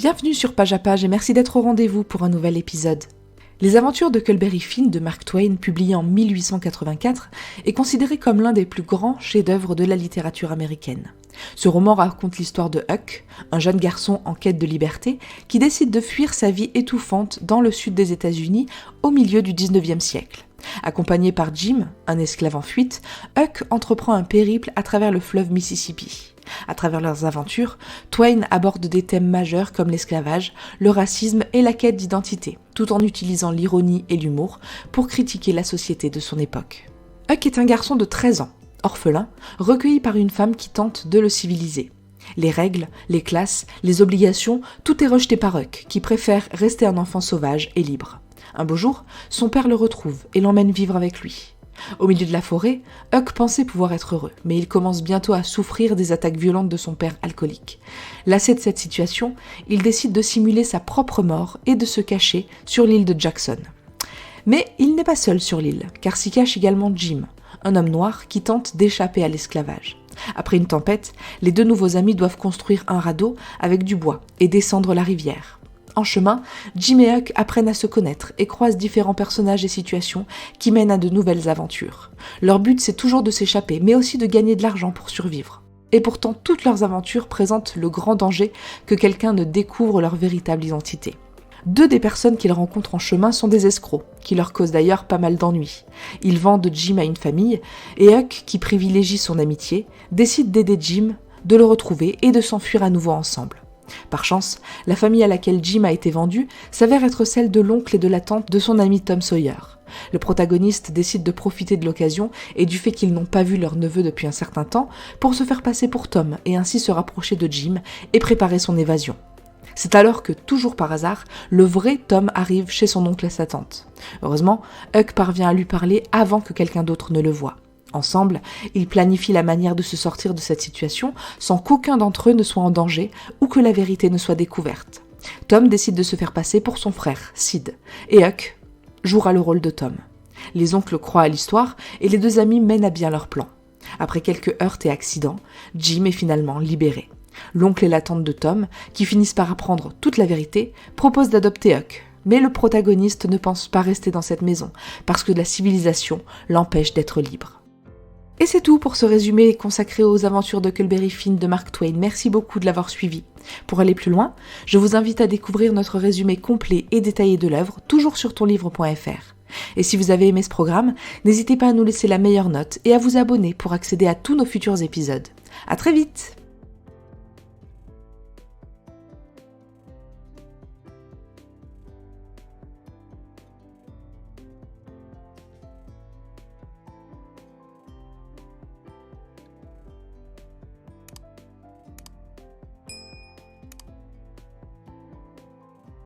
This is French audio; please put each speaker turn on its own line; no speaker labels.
Bienvenue sur Page à Page et merci d'être au rendez-vous pour un nouvel épisode. Les aventures de Huckleberry Finn de Mark Twain, publié en 1884, est considéré comme l'un des plus grands chefs-d'œuvre de la littérature américaine. Ce roman raconte l'histoire de Huck, un jeune garçon en quête de liberté, qui décide de fuir sa vie étouffante dans le sud des États-Unis au milieu du 19e siècle. Accompagné par Jim, un esclave en fuite, Huck entreprend un périple à travers le fleuve Mississippi. À travers leurs aventures, Twain aborde des thèmes majeurs comme l'esclavage, le racisme et la quête d'identité, tout en utilisant l'ironie et l'humour pour critiquer la société de son époque. Huck est un garçon de 13 ans, orphelin, recueilli par une femme qui tente de le civiliser. Les règles, les classes, les obligations, tout est rejeté par Huck, qui préfère rester un enfant sauvage et libre. Un beau jour, son père le retrouve et l'emmène vivre avec lui. Au milieu de la forêt, Huck pensait pouvoir être heureux, mais il commence bientôt à souffrir des attaques violentes de son père alcoolique. Lassé de cette situation, il décide de simuler sa propre mort et de se cacher sur l'île de Jackson. Mais il n'est pas seul sur l'île, car s'y cache également Jim, un homme noir qui tente d'échapper à l'esclavage. Après une tempête, les deux nouveaux amis doivent construire un radeau avec du bois et descendre la rivière. En chemin, Jim et Huck apprennent à se connaître et croisent différents personnages et situations qui mènent à de nouvelles aventures. Leur but, c'est toujours de s'échapper, mais aussi de gagner de l'argent pour survivre. Et pourtant, toutes leurs aventures présentent le grand danger que quelqu'un ne découvre leur véritable identité. Deux des personnes qu'ils rencontrent en chemin sont des escrocs, qui leur causent d'ailleurs pas mal d'ennuis. Ils vendent Jim à une famille, et Huck, qui privilégie son amitié, décide d'aider Jim, de le retrouver et de s'enfuir à nouveau ensemble. Par chance, la famille à laquelle Jim a été vendu s'avère être celle de l'oncle et de la tante de son ami Tom Sawyer. Le protagoniste décide de profiter de l'occasion et du fait qu'ils n'ont pas vu leur neveu depuis un certain temps pour se faire passer pour Tom et ainsi se rapprocher de Jim et préparer son évasion. C'est alors que, toujours par hasard, le vrai Tom arrive chez son oncle et sa tante. Heureusement, Huck parvient à lui parler avant que quelqu'un d'autre ne le voie. Ensemble, ils planifient la manière de se sortir de cette situation sans qu'aucun d'entre eux ne soit en danger ou que la vérité ne soit découverte. Tom décide de se faire passer pour son frère, Sid, et Huck jouera le rôle de Tom. Les oncles croient à l'histoire et les deux amis mènent à bien leur plan. Après quelques heurts et accidents, Jim est finalement libéré. L'oncle et la tante de Tom, qui finissent par apprendre toute la vérité, proposent d'adopter Huck. Mais le protagoniste ne pense pas rester dans cette maison, parce que la civilisation l'empêche d'être libre. Et c'est tout pour ce résumé consacré aux aventures de Huckleberry Finn de Mark Twain. Merci beaucoup de l'avoir suivi. Pour aller plus loin, je vous invite à découvrir notre résumé complet et détaillé de l'œuvre, toujours sur tonlivre.fr. Et si vous avez aimé ce programme, n'hésitez pas à nous laisser la meilleure note et à vous abonner pour accéder à tous nos futurs épisodes. À très vite!